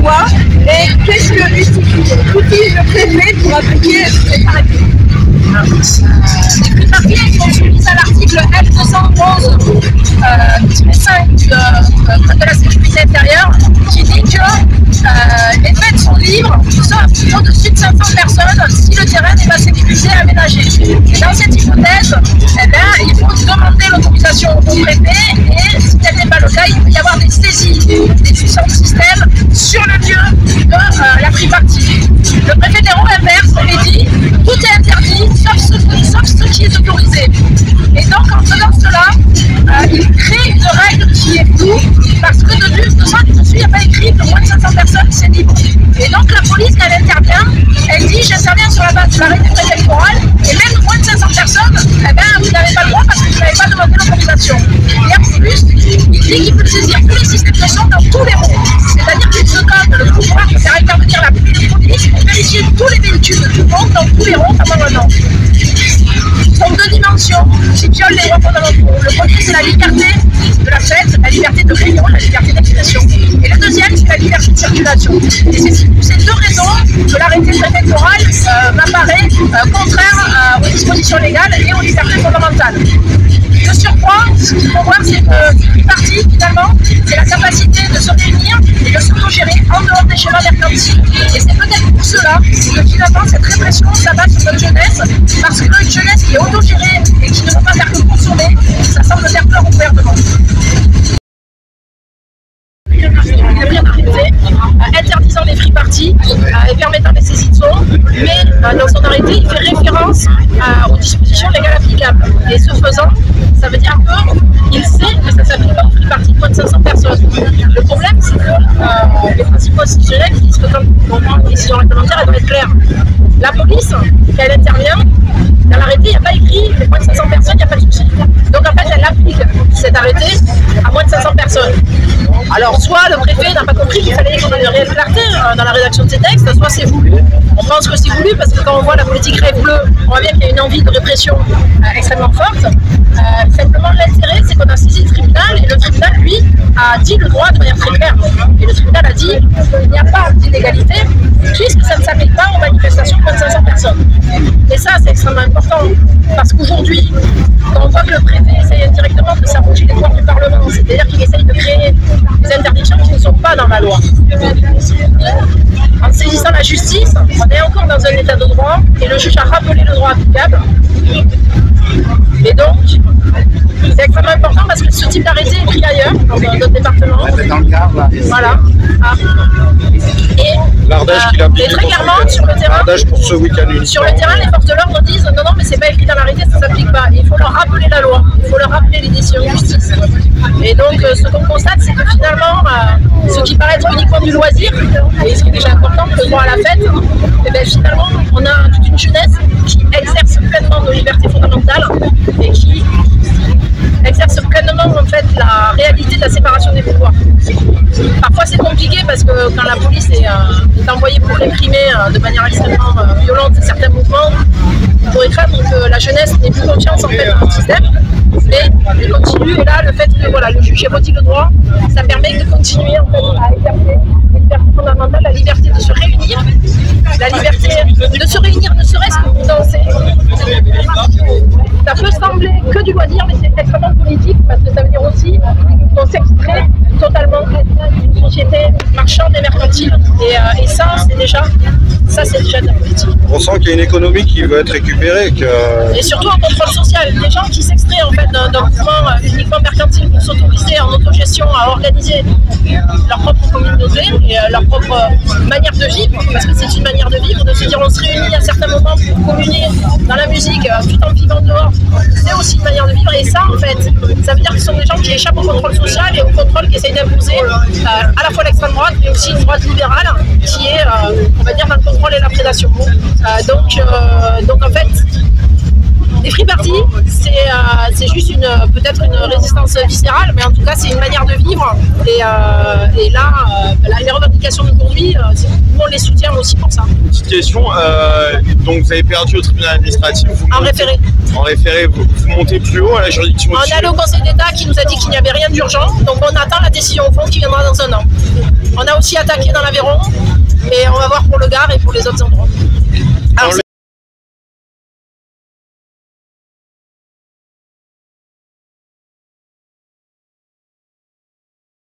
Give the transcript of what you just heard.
loi et qu'est-ce que utilise le préfet pour appliquer cet arrêté? Les prix partis sont soumis à l'article L211-5 du Code de la sécurité intérieure qui dit que les fêtes sont libres sauf au-dessus de 500 personnes si le terrain n'est pas sécurisé et aménagé. Et dans cette hypothèse, il faut demander l'autorisation au préfet et si tel n'est pas le cas, il peut y avoir des saisies des puissants systèmes sur le lieu de la free party. Le préfet d'Hérault inverse et dit tout est interdit sauf ce qui est autorisé. Et donc en faisant cela, il crée une règle qui est floue parce que de ça, il n'y a pas écrit que moins de 500 personnes c'est libre. Et donc la police, quand elle intervient, elle dit j'interviens sur la base de l'arrêté préfectoral et même moins de 500 personnes, vous n'avez pas le droit parce que vous n'avez pas demandé l'autorisation. Et en plus, il dit qu'il peut saisir tous les systèmes de son dans tous les ronds. C'est-à-dire qu'il se donne le pouvoir de faire intervenir la police pour vérifier tous les véhicules du monde dans tous les ronds pendant un an. Ce sont deux dimensions qui violent les droits fondamentaux. Le premier, c'est la liberté de la fête, la liberté de réunion, la liberté d'expression. Et le deuxième, c'est la liberté de circulation. Et c'est pour ces deux raisons que l'arrêté préfectoral m'apparaît contraire aux dispositions légales et aux libertés fondamentales. De surcroît, ce qu'il faut voir, c'est que une partie, finalement, c'est la capacité de se réunir et de s'autogérer en dehors des schémas mercantiles. Et c'est peut-être pour cela que finalement, cette répression s'abat sur notre jeunesse, parce qu'une jeunesse qui est autogérée et qui ne peut pas faire que consommer, ça semble faire peur au gouvernement. Interdisant les free parties et permettant les saisies de son, mais dans son arrêté, il fait référence aux dispositions légales applicables. Et ce faisant, ça veut dire qu'il sait que ça s'applique pas aux free parties de moins de 500 personnes. Le problème, c'est que les principes constitutionnels disent que quand on prend une décision réglementaire, elle doit être claire. La police, quand elle intervient, dans l'arrêté, il n'y a pas écrit les moins de 500 personnes, il n'y a pas de souci. Donc en fait, elle applique cet arrêté à moins de 500 personnes. Alors, soit le préfet n'a pas compris qu'il fallait qu'on ait une réelle clarté dans la rédaction de ces textes, soit c'est voulu. On pense que c'est voulu parce que quand on voit la politique rêve bleue, on voit bien qu'il y a une envie de répression extrêmement forte. Simplement, l'intérêt, c'est qu'on a saisi le tribunal et le tribunal, lui, a dit le droit de manière très claire. Et le tribunal a dit qu'il n'y a pas d'illégalité puisque ça ne s'applique pas aux manifestations de moins de 500 personnes. Et ça, c'est extrêmement important parce qu'aujourd'hui, quand on voit que le préfet essaye indirectement de s'approcher des pouvoirs du Parlement, c'est-à-dire qu'il essaye de créer des interdictions qui ne sont pas dans la loi. En saisissant la justice, on est encore dans un état de droit et le juge a rappelé le droit applicable. Et donc, c'est extrêmement important parce que ce type d'arrêté est pris ailleurs, dans d'autres départements. Dans le Gard, là. Voilà. Et très clairement, sur le terrain, pour ce week-end sur le terrain, les forces de l'ordre disent non, non, mais c'est pas écrit dans l'arrêté, ça s'applique pas. Il faut leur rappeler la loi, il faut leur rappeler les décisions de justice. Et donc, ce qu'on constate, c'est que finalement, ce qui paraît être uniquement du loisir, et ce qui est déjà important, le droit à la fête, et bien finalement, on a toute une jeunesse qui exerce pleinement nos libertés fondamentales et qui exerce pleinement en fait la réalité de la séparation des pouvoirs. Parfois c'est compliqué parce que quand la police est envoyée pour réprimer de manière extrêmement violente certains mouvements, on pourrait craindre que la jeunesse n'ait plus confiance en fait dans le système, mais elle continue et là le fait que voilà, le juge ait redit le droit, ça permet de continuer en fait, à exercer la liberté fondamentale, la liberté de se réunir, la liberté de se réunir ne serait-ce que pour danser. Ça peut sembler que du loisir, mais c'est extrêmement politique parce que ça veut dire aussi qu'on s'extrait totalement d'une société marchande et mercantile. Et ça, c'est déjà de la politique. On sent qu'il y a une économie qui veut être récupérée. Et surtout un contrôle social. Des gens qui s'extraient en fait, d'un mouvement uniquement mercantile pour s'autoriser en autogestion à organiser leur propre communauté et leur propre manière de vivre, parce que c'est une manière de vivre, de se dire on se réunit à certains moments pour communier dans la musique tout en vivant dehors, c'est aussi une manière de vivre. Et ça en fait, ça veut dire que ce sont des gens qui échappent au contrôle social et au contrôle qui essayent d'imposer à la fois l'extrême droite mais aussi une droite libérale qui est on va dire dans le contrôle et la prédation. Donc en fait, les free parties, c'est juste peut-être une résistance viscérale, mais en tout cas c'est une manière de vivre. Et là, les revendications d'aujourd'hui, on les soutient aussi pour ça. Petite question, donc vous avez perdu au tribunal administratif. Référé. En référé, vous montez plus haut à la juridiction. On est allé au Conseil d'État qui nous a dit qu'il n'y avait rien d'urgent, donc on attend la décision au fond qui viendra dans un an. On a aussi attaqué dans l'Aveyron et on va voir pour le Gard et pour les autres endroits.